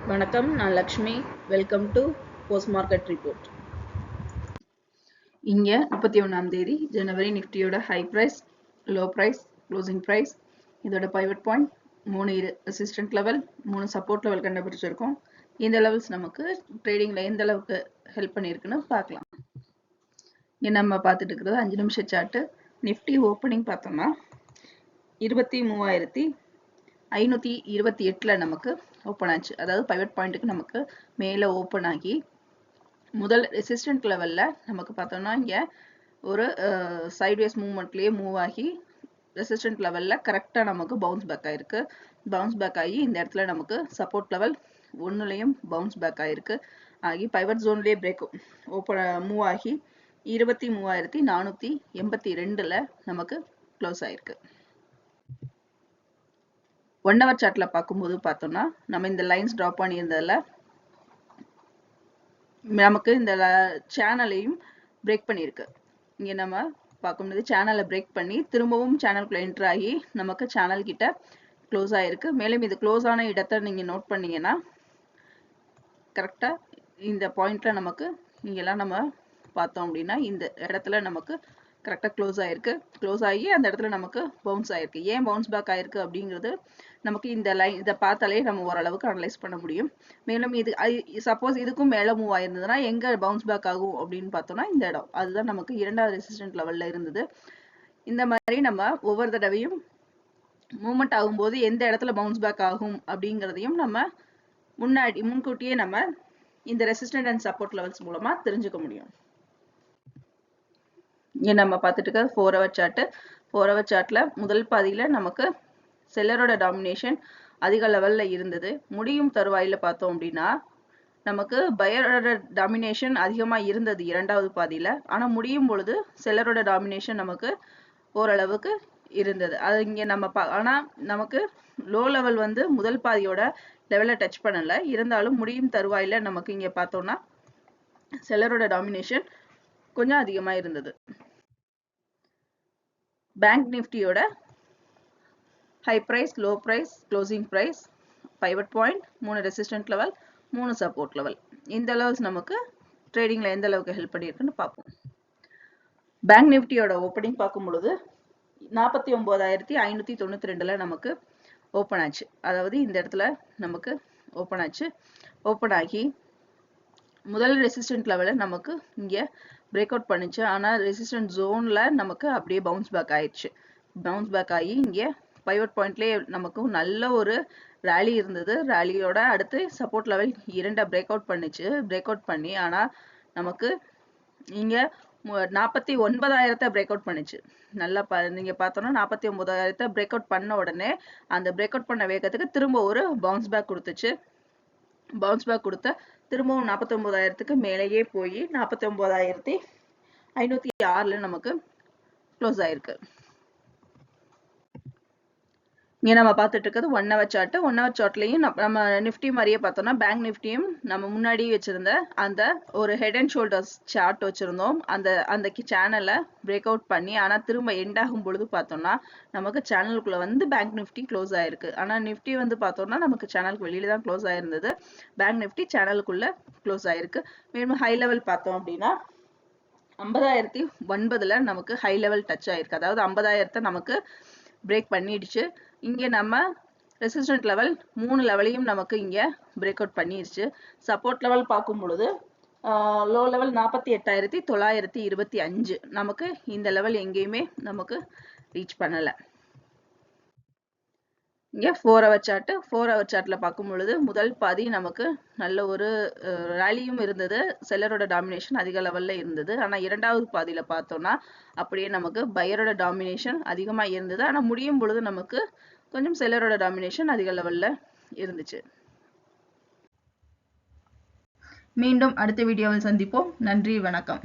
வணக்கம், நான் Lakshmi. Welcome to post market report. இங்க 31ஆம் தேதி ஜனவரி நிஃப்டியோட high price, low price, closing price, இதோட pivot point, 3 resistant level, 3 support level கண்டுபிடிச்சிருக்கோம். இந்த லெவல்ஸ் நமக்கு ட்ரேடிங்ல எந்த அளவுக்கு ஹெல்ப் பண்ணியிருக்குன்னு பார்க்கலாம். இங்க நம்ம பார்த்துட்டு இருக்கிறது 5 நிமிஷ சார்ட். நிஃப்டி ஓப்பனிங் பார்த்தோம்னா 23,528ல நமக்கு ஓப்பன் ஆச்சு. அதாவது பைவட் பாயிண்ட்டுக்கு நமக்கு மேலே ஓப்பன் ஆகி முதல் ரெசிஸ்டன்ட் லெவல்ல நமக்கு பார்த்தோம்னா இங்கே ஒரு சைட்வேஸ் மூவ்மெண்ட்லேயே மூவ் ஆகி ரெசிஸ்டன்ட் லெவலில் கரெக்டாக நமக்கு பவுன்ஸ் பேக் ஆகிருக்கு. பவுன்ஸ் பேக் ஆகி இந்த இடத்துல நமக்கு சப்போர்ட் லெவல் 1லையும் பவுன்ஸ் பேக் ஆகிருக்கு. ஆகி பைவட் ஜோன்லேயே பிரேக் ஓப்பன் மூவ் ஆகி 23,482ல் நமக்கு க்ளோஸ் ஆகிருக்கு. 1 hour சார்ட்ல பார்க்கும்போது பார்த்தோம்னா நம்ம இந்த லைன்ஸ் ட்ராப் பண்ணியிருந்ததில் நமக்கு இந்த சேனலையும் பிரேக் பண்ணியிருக்கு. இங்கே நம்ம பார்க்கும்போது சேனலை பிரேக் பண்ணி திரும்பவும் சேனலுக்குள்ள என்ட்ரு ஆகி நமக்கு சேனல் கிட்ட க்ளோஸ் ஆகிருக்கு. மேலும் இது க்ளோஸ் ஆன இடத்தை நீங்கள் நோட் பண்ணீங்கன்னா கரெக்டாக இந்த பாயிண்ட்ல நமக்கு இங்கெல்லாம் நம்ம பார்த்தோம் அப்படின்னா இந்த இடத்துல நமக்கு கரெக்டாக க்ளோஸ் ஆகிருக்கு. க்ளோஸ் ஆகி அந்த இடத்துல நமக்கு பவுன்ஸ் ஆகிருக்கு. ஏன் பவுன்ஸ் பேக் ஆகிருக்கு அப்படிங்கிறது நமக்கு இந்த லைன் இதை பார்த்தாலே நம்ம ஓரளவுக்கு அனலைஸ் பண்ண முடியும். மேலும் இது சப்போஸ் இதுக்கும் மேலே மூவ் ஆயிருந்ததுன்னா எங்கே பவுன்ஸ் பேக் ஆகும் அப்படின்னு பார்த்தோம்னா இந்த இடம் அதுதான் நமக்கு 2வது ரெசிஸ்டன்ட் லெவலில் இருந்தது. இந்த மாதிரி நம்ம ஒவ்வொரு தடவையும் மூவ்மெண்ட் ஆகும்போது எந்த இடத்துல பவுன்ஸ் பேக் ஆகும் அப்படிங்கிறதையும் நம்ம முன்கூட்டியே நம்ம இந்த ரெசிஸ்டன்ட் அண்ட் சப்போர்ட் லெவல்ஸ் மூலமாக தெரிஞ்சுக்க முடியும். இங்கே நம்ம பார்த்துட்டு இருக்க 4 hour சார்ட். 4 hour சார்ட்ல முதல் பாதியில் நமக்கு செல்லரோட டாமினேஷன் அதிக லெவலில் இருந்தது. முடியும் தருவாயில் பார்த்தோம் அப்படின்னா நமக்கு பையரோட டாமினேஷன் அதிகமாக இருந்தது 2வது பாதியில். ஆனால் முடியும் பொழுது செல்லரோட டாமினேஷன் நமக்கு ஓரளவுக்கு இருந்தது. அது இங்கே நம்ம ஆனால் நமக்கு லோ லெவல் வந்து முதல் பாதியோட லெவலை டச் பண்ணலை. இருந்தாலும் முடியும் தருவாயில் நமக்கு இங்கே பார்த்தோம்னா செல்லரோட டாமினேஷன் கொஞ்சம் அதிகமாக இருந்தது. பேங்க் நிஃப்டியோட high price, low price, closing price, pivot point, 3 resistant level, 3 support level, இந்த லெவல்ஸ் நமக்கு ட்ரேடிங்ல எந்த அளவுக்கு ஹெல்ப் பண்ணியிருக்குன்னு பார்ப்போம். பேங்க் நிஃப்டியோட ஓப்பனிங் பார்க்கும் பொழுது 49,592ல நமக்கு ஓப்பன் ஆச்சு. அதாவது இந்த இடத்துல நமக்கு ஓப்பன் ஆச்சு. ஓப்பன் ஆகி முதல் ரெசிஸ்டன்ட் லெவலில் நமக்கு இங்கே பிரேக் அவுட் பண்ணிச்சு. ஆனால் ரெசிஸ்டன்ட் ஜோனில் நமக்கு அப்படியே பவுன்ஸ் பேக் ஆயிடுச்சு. பவுன்ஸ் பேக் ஆகி இங்கே பைவட் பாயிண்ட்லேயே நமக்கு நல்ல ஒரு ரேலி இருந்தது. ரேலியோட அடுத்து சப்போர்ட் லெவல் 2 பிரேக் அவுட் பண்ணிச்சு. பிரேக் அவுட் பண்ணி ஆனால் நமக்கு இங்கே 49,000 பிரேக் அவுட் பண்ணிச்சு. நல்லா நீங்கள் பார்த்தோன்னா 49,000 பிரேக் அவுட் பண்ண உடனே அந்த பிரேக் அவுட் பண்ண வேகத்துக்கு திரும்ப ஒரு பவுன்ஸ் பேக் கொடுத்துச்சு. பவுன்ஸ் பேக் கொடுத்த திரும்பவும் 49,000க்கு மேலேயே போய் 49,506ல நமக்கு க்ளோஸ் ஆயிருக்கு. இங்கே நம்ம பார்த்துட்டு இருக்கிறது 1 hour சார்ட். 1 hour சார்ட்லையும் நம்ம நிஃப்டி மாதிரியே பார்த்தோம்னா பேங்க் நிஃப்டியும் நம்ம முன்னாடி வச்சிருந்த அந்த ஒரு ஹெட் அண்ட் ஷோல்டர்ஸ் சார்ட் வச்சிருந்தோம். அந்த சேனலை பிரேக் அவுட் பண்ணி ஆனால் திரும்ப எண்ட் ஆகும் பொழுது பார்த்தோம்னா நமக்கு சேனலுக்குள்ள வந்து பேங்க் நிஃப்டி க்ளோஸ் ஆயிருக்கு. ஆனால் நிஃப்டி வந்து பார்த்தோம்னா நமக்கு சேனலுக்கு வெளியில தான் க்ளோஸ் ஆயிருந்தது. பேங்க் நிஃப்டி சேனலுக்குள்ள க்ளோஸ் ஆயிருக்கு. மேலும் ஹை லெவல் பார்த்தோம் அப்படின்னா 50,009ல நமக்கு ஹை லெவல் டச் ஆயிருக்கு. அதாவது 50,000 நமக்கு பிரேக் பண்ணிடுச்சு. இங்கே நம்ம ரெசிஸ்டன்ட் லெவல் 3 லெவலையும் நமக்கு இங்கே பிரேக் அவுட் பண்ணிடுச்சு. சப்போர்ட் லெவல் பார்க்கும் பொழுது லோ லெவல் 48,925 நமக்கு இந்த லெவல் எங்கேயுமே நமக்கு ரீச் பண்ணலை. இங்கே 4 hour சார்ட். 4 hour சார்ட்ல பார்க்கும் பொழுது முதல் பாதி நமக்கு நல்ல ஒரு ரேலியும் இருந்தது. செல்லரோட டாமினேஷன் அதிக லெவல்ல இருந்தது. ஆனால் 2வது பாதியில பார்த்தோம்னா அப்படியே நமக்கு பையரோட டாமினேஷன் அதிகமாக இருந்தது. ஆனால் முடியும் பொழுது நமக்கு கொஞ்சம் செல்லரோட டாமினேஷன் அதிக லெவல்ல இருந்துச்சு. மீண்டும் அடுத்த வீடியோவில் சந்திப்போம். நன்றி, வணக்கம்.